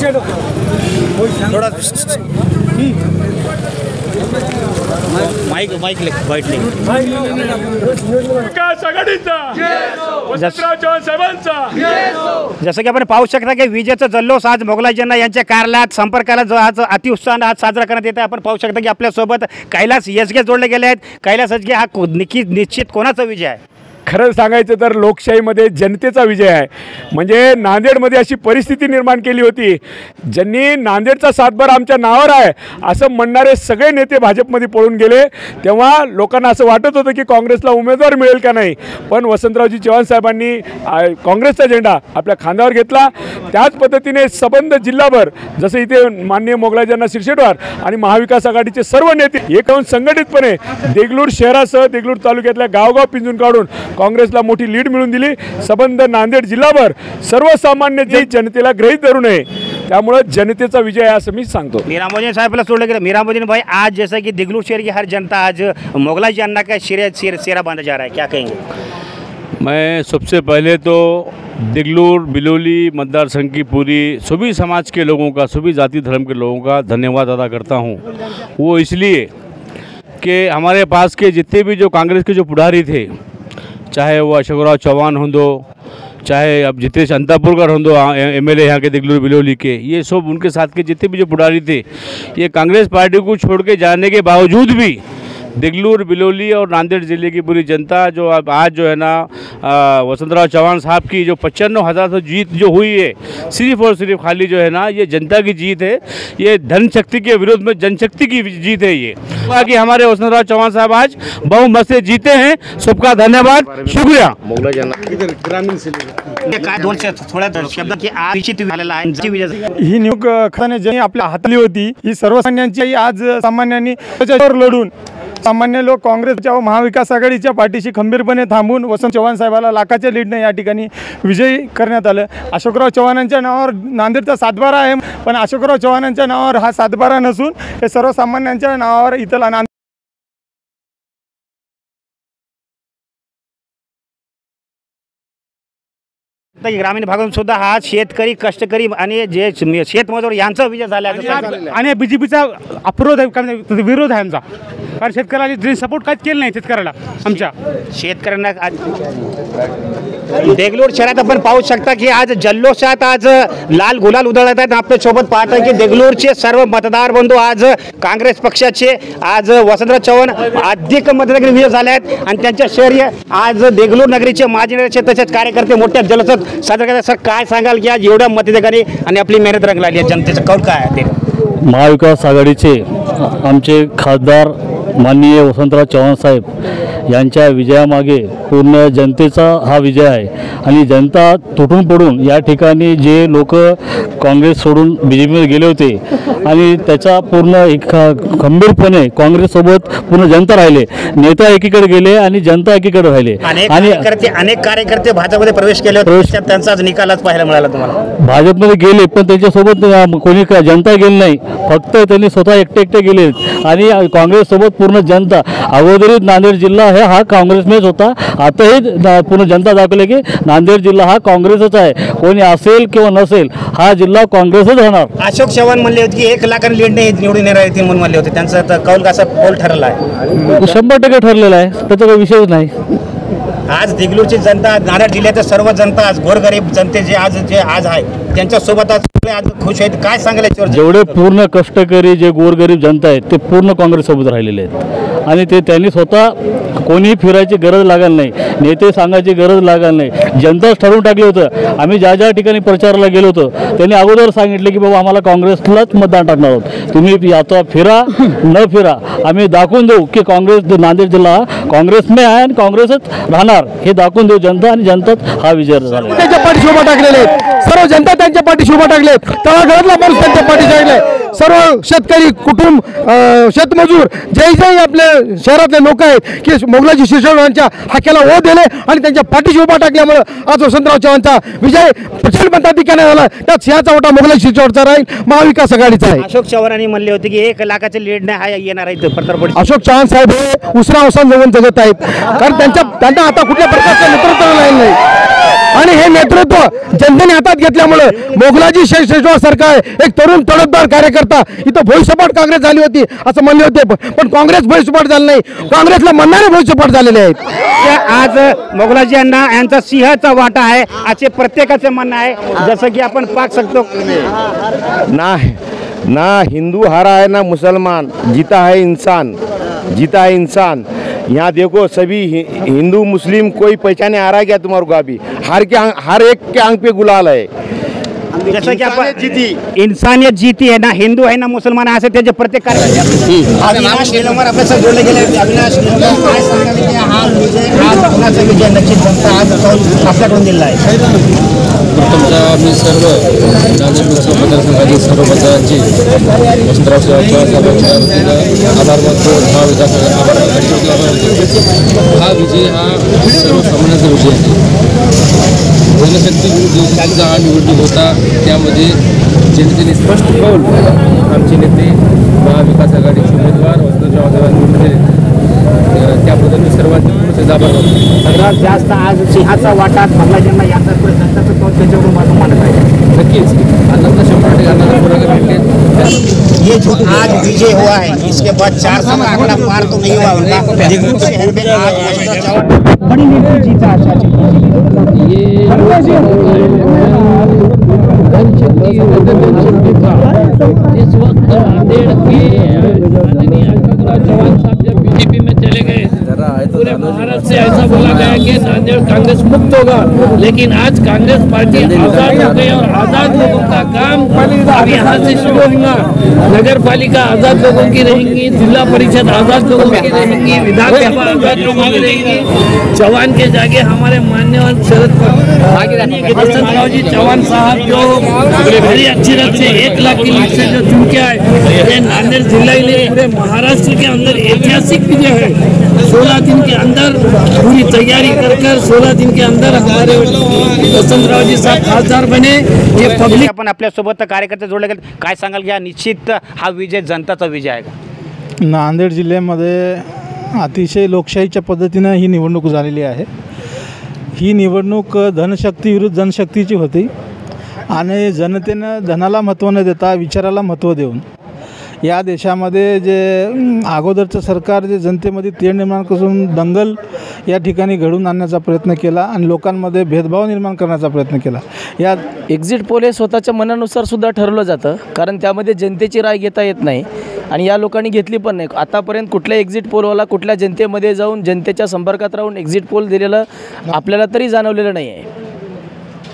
थोड़ा mic mic वाईट नाही। जसं की आपण पाहू शकता की विजेचा जल्लोष आज मोगलाईजींना यांच्या कार्यालयात संपर्काला जो आज अतिउत्साहाने आज साजरा करण्यात येत आहे। आपण पाहू शकता की आपल्यासोबत कैलास यसगे जोडले गेले आहेत। कैलास यसगे हा निश्चित कोणाचा विजय आहे? खरं सांगायचं तर लोकशाहीमध्ये जनतेचा विजय आहे। म्हणजे नांदेडमध्ये अशी परिस्थिती निर्माण केली होती, ज्यांनी नांदेडचा सातबारा आमच्या नावावर आहे असं म्हणणारे सगळे नेते भाजपमध्ये पळून गेले। तेव्हा लोकांना असं वाटत होतं की काँग्रेसला उमेदवार मिळेल का नाही, पण वसंतरावजी चव्हाण साहेबांनी काँग्रेसचा झेंडा आपल्या खांद्यावर घेतला। त्याच पद्धतीने सबंध जिल्हाभर जसं इथे माननीय मोगलाईजींना शिरशेटवार आणि महाविकास आघाडीचे सर्व नेते एक होऊन संघटितपणे देगलूर शहरासह देगलूर तालुक्यातल्या गावगाव पिंजून काढून काँग्रेसला मोठी लीड मिळून दिली। सबंध नांदेड जिल्हाभर सर्वसामान्य जे जनतेला गृहीत धरू नये, त्यामुळे जनतेचा विजय आहे असं मी सांगतो। मीरा मोदी साहबला सोडलं गेलं। मीरा मोदी भाई आज जैसा कि देगलूर शहर की हर जनता आज मोगलाई जी अन्ना का शेरा बांधा जा रहा है, क्या कहेंगे? मैं सबसे पहले तो देगलूर बिलोली मतदार संघ की पूरी सभी समाज के लोगों का, सभी जाति धर्म के लोगों का धन्यवाद अदा करता हूँ। वो इसलिए कि हमारे पास के जितने भी जो कांग्रेस के जो पुढारी थे, चाहे वो अशोकराव चौहान हों, चाहे अब जितेश अंतापुरकर हों एमएलए यहाँ के देगलूर बिलोली के, ये सब उनके साथ के जितने भी जो पुढारी थे, ये कांग्रेस पार्टी को छोड़ के जाने के बावजूद भी देगलूर बिलोली और नांदेड़ ज़िले की पूरी जनता जो अब आज जो है ना वसंतराव चौहान साहब की जो 95,000 से जीत जो हुई है, सिर्फ और सिर्फ खाली जो है ना ये जनता की जीत है। ये धन शक्ति के विरोध में जनशक्ति की जीत है। ये बाकी हमारे वसंतराव चौहान साहब आज बहुमत से जीते हैं। सबका धन्यवाद, शुक्रिया। ही निवड खाने ज्यांनी आपल्या हाताली होती, ही सर्वसामान्यांची आज सामान्यांनी त्याच्यावर लढून सामान्य लोक काँग्रेसच्या व महाविकास आघाडीच्या पाठीशी खंबीरपणे थांबून वसंत चव्हाण साहेबाला लाखाच्या लीडने या ठिकाणी विजयी करण्यात आलं। अशोकराव चव्हाणांच्या नावावर नांदेडचा सातबारा आहे, पण अशोकराव चव्हाणांच्या नावावर हा सातबारा नसून हे सर्वसामान्यांच्या नावावर इथला ग्रामीण भागातून सुद्धा हा शेतकरी कष्टकरी आणि जे शेतमजूर यांचा विजय झाला आणि बीजेपीचा विरोध आहे आमचा, कारण शेतकऱ्याला सपोर्ट काहीच केलं नाही शेतकऱ्याला आमच्या शेतकऱ्यांना। देगलूर शहरात आपण पाहू शकता की आज जल्लोषात आज लाल गुलाल उधळत आहेत। आपल्यासोबत पाहता की देगलूरचे सर्व मतदार बंधू आज काँग्रेस पक्षाचे आज वसंतराव चव्हाण अधिक मतदार विजय झाले आहेत आणि त्यांच्या शहरी आज देगलूर नगरीचे माजी नगरचे तसेच कार्यकर्ते मोठ्या जल्लोषात साजरा करतात। सर काय सांगाल की आज एवढ्या मतदारांनी आणि आपली मेहनत रंग लागली आहे, जनतेचं कौल काय आहे? महाविकास आघाडीचे आमचे खासदार माननीय वसंतराव चव्हाण साहेब यांच्या विजयामागे पूर्ण जनतेचा हा विजय आहे आणि जनता तुटून पडून या ठिकाणी जे लोक काँग्रेस सोडून बीजेपीमध्ये गेले होते आणि त्याचा पूर्ण एक खंबीरपणे काँग्रेससोबत पूर्ण जनता राहिले। नेता एकीकडे गेले आणि जनता एकीकडे राहिले आणि अनेक कार्यकर्ते भाजपमध्ये प्रवेश केले होते, त्यांचाच निकालच पाहायला मिळाला तुम्हाला? भाजपमध्ये गेले पण त्यांच्यासोबत कोणी जनता गेली नाही, फक्त त्यांनी स्वतः एकटे गेले आणि काँग्रेससोबत पूर्ण जनता। अगोदरीत नांदेड जिल्हा हा काँग्रेसमध्येच होता, आताही पूर्ण जनता दाखवले की नांदेड जिल्हा हा काँग्रेसच आहे, कोणी असेल किंवा नसेल हा जिल्हा काँग्रेसच राहणार। अशोक चव्हाण म्हणले होते की 1 लाखांनी लीडने निवडून येणार आहे म्हणून म्हणले होते, त्यांचा कौल कसा पोल ठरला आहे? 100% ठरलेला आहे, त्याचा काही विषयच नाही। आज देगलूरची जनता, नांदेड जिल्ह्यातील सर्व जनता आज गोरगरीब जनते जे आज आहे त्यांच्या सोबत आज खुश आहेत, काय सांगाल याच्यावर? जेवढे पूर्ण कष्टकरी जे गोरगरीब जनता आहेत ते पूर्ण काँग्रेस सोबत राहिलेले आहेत आणि ते त्यांनी स्वतः कोणी फिरायची गरज लागत नाही, नेते सांगायची गरज लागत नाही, जनताच ठरवून टाकलं होतं। आम्ही ज्या ठिकाणी प्रचाराला गेलो होतो त्यांनी अगोदर सांगितले की बाबा आम्हाला काँग्रेसलाच मतदान टाकणार आहोत, तुम्ही आता फिरा न फिरा आम्ही दाखवून देऊ की काँग्रेस नांदेड जिल्हा काँग्रेस में आहे आणि काँग्रेसच राहणार हे दाखवून देऊ जनता आणि जनताच हा विजय झाला। त्यांच्या पाठीशी उभा टाकलेले सर्व जनता त्यांच्या पाठीशी उभा टाकले, तळागाळातला माणूस त्यांच्या पाठीशी लागले, सर्व शेतकरी कुटुंब शेतमजूर जे आपल्या शहरातले लोक आहेत की मोगलाजी शिरशेटवारांच्या हाक्याला ओ दिले आणि त्यांच्या पाठीशी उभा टाकल्यामुळे आज वसंतराव चव्हाणचा विजय प्रचंड मताधिक्याने झाला। त्यात सिंहाचा ओटा मोगलाई शिरशेटवारचा राहील, महाविकास आघाडीचा आहे। अशोक चव्हाणांनी म्हणले होते की 1 लाखाच्या लीडने हा येणार आहे। अशोक चव्हाण साहेब हे उसरा अवसान जगून जगत आहेत, कारण त्यांना आता कुठल्या प्रकारचं नेतृत्व नाही। आणि हे नेतृत्व जनतेने हातात घेतल्यामुळे मोगलाजी शेषराव सरकार एक तरुण तडफदार कार्यकर्ता इथं भविष्यपाठ काँग्रेस झाली होती असं म्हणले होते, पण काँग्रेस भविष्यपाठ झालं नाही, काँग्रेसला म्हणणारे भविष्यपाठ झालेले आहेत. आज मोगलाजी यांना यांचा सिंहाचा वाटा आहे असे प्रत्येकाचे म्हणणं आहे. जसं की आपण पाहू शकतो ना हिंदू हारा है ना मुसलमान, जीता है इंसान, जीता है इंसान. यहाँ देखो सभी हिंदू मुस्लिम कोई पहचाने आ रहा है क्या तुम्हारे को? अभी हर एक के आंख पे गुलाल है. जसं की आपण इंसानियत जीती है ना, हिंदू आहे ना मुसलमान आहे असं त्याचे प्रत्येक अविनाश निलंबर आपल्यासह जोडले गेले. अविनाश निलंबर काय सांगाल की हा विजय आज कोणाचा विजय नक्कीच जनता आज आपल्याकडून दिला आहे? प्रथमतः मी सर्व नांदेड लोकसभा मतदारसंघातील सर्व मतदारांचे वसंतराव चव्हाण साहेबांच्या वतीनं आभार मानतो. हा विजय हा सर्वसामान्यांचा विजय आहे. जनशक्ती विरुद्ध हा निवडणूक होता, त्यामध्ये जनतेने स्पष्ट कौल आमचे नेते महाविकास आघाडीचे उमेदवार वसंतराव चव्हाण निवडून दिले. त्याबद्दल मी सर्वांचे पूर्ण आभार मानतो. सर्वात जास्त आज सिंहाचा वाटा मोगलाजींना यांचा जनताचं कौल त्याच्यावरून माझं मानत आहे. नक्कीच आनंद 100% आनंद पुढे भेटले. ये जो आज विजय हुआ है इसके बाद 400 का आंकड़ा पार तो नहीं हुआ उनका, लेकिन शहर में आज वसंतराव चव्हाण बड़ी नीति जीता है. ये जनशक्ति था. जिस वक्त नांदेड़ के माननीय वसंतराव चव्हाण साहब जब बीजेपी में चले गए, पूरे महाराष्ट्र से ऐसा बोला गया कि नांदेड़ कांग्रेस मुक्त होगा, लेकिन आज कांग्रेस पार्टी आजाद हो गई और आजाद लोगों का काम अब यहाँ से शुरू होगा. नगर पालिका आजाद लोगों की रहेंगी, जिला परिषद आजाद लोगों की रहेंगी, विधानसभा आजाद लोगों की रहेंगी. चौहान के जाके हमारे मान्यवर शरद वसंतराव जी चौहान साहब जो बड़ी अच्छी तरह से 1 लाख की लीड से जो चुन के आए, ये नांदेड़ जिला ही नहीं पूरे महाराष्ट्र के अंदर ऐतिहासिक विजय है. 16 दिन के अंदर पूरी तैयारी कर 16 दिन के अंदर हमारे वसंतराव जी साहब खासदार बने. ये पब्लिक आपण आपल्यासोबत कार्यकर्ते जोडले गेले. काय सांगाल की हा निश्चित हा विजय जनताचा विजय आहे का? नांदेड जिल्ह्यामध्ये अतिशय लोकशाहीच्या पद्धतीनं ही निवडणूक झालेली आहे. ही निवडणूक धनशक्ती विरुद्ध जनशक्तीची होती आणि जनतेनं धनाला महत्त्व न देता विचाराला महत्त्व देऊन या देशामध्ये जे अगोदरचं सरकार जे जनतेमध्ये तेढ निर्माण करून दंगल या ठिकाणी घडवून आणण्याचा प्रयत्न केला आणि लोकांमध्ये भेदभाव निर्माण करण्याचा प्रयत्न केला. या एक्झिट पोल हे स्वतःच्या मनानुसार सुद्धा ठरवलं जातं, कारण त्यामध्ये जनतेची राय घेता येत नाही आणि या लोकांनी घेतली पण नाही. आतापर्यंत कुठल्या एक्झिट पोलवाला कुठल्या जनतेमध्ये जाऊन जनतेच्या संपर्कात राहून एक्झिट पोल दिलेलं आपल्याला तरी जाणवलेलं नाही आहे.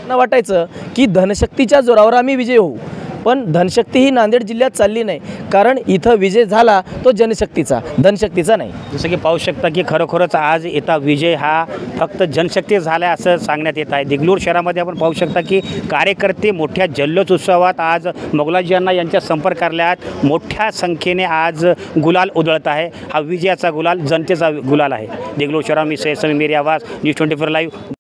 वाटायचं की धनशक्तीच्या जोरावर आम्ही विजय होऊ, पण धनशक्ती ही नांदेड जिल्ह्यात चालली नाही, कारण इथं विजय झाला तो जनशक्तीचा, धनशक्तीचा नाही. जसं की पाहू शकता की खरोखरच आज इथं विजय हा फक्त जनशक्ती झाला असं सांगण्यात येत आहे. देगलूर शहरामध्ये आपण पाहू शकता की कार्यकर्ते मोठ्या जल्लोष उत्सवात आज मोगलाजी यांना यांच्या संपर्क कार्यालयात मोठ्या संख्येने आज गुलाल उधळत आहे. हा विजयाचा गुलाल जनतेचा गुलाल आहे. देगलूर शहरा मी समीर आवाज न्यूज 24 लाईव्ह.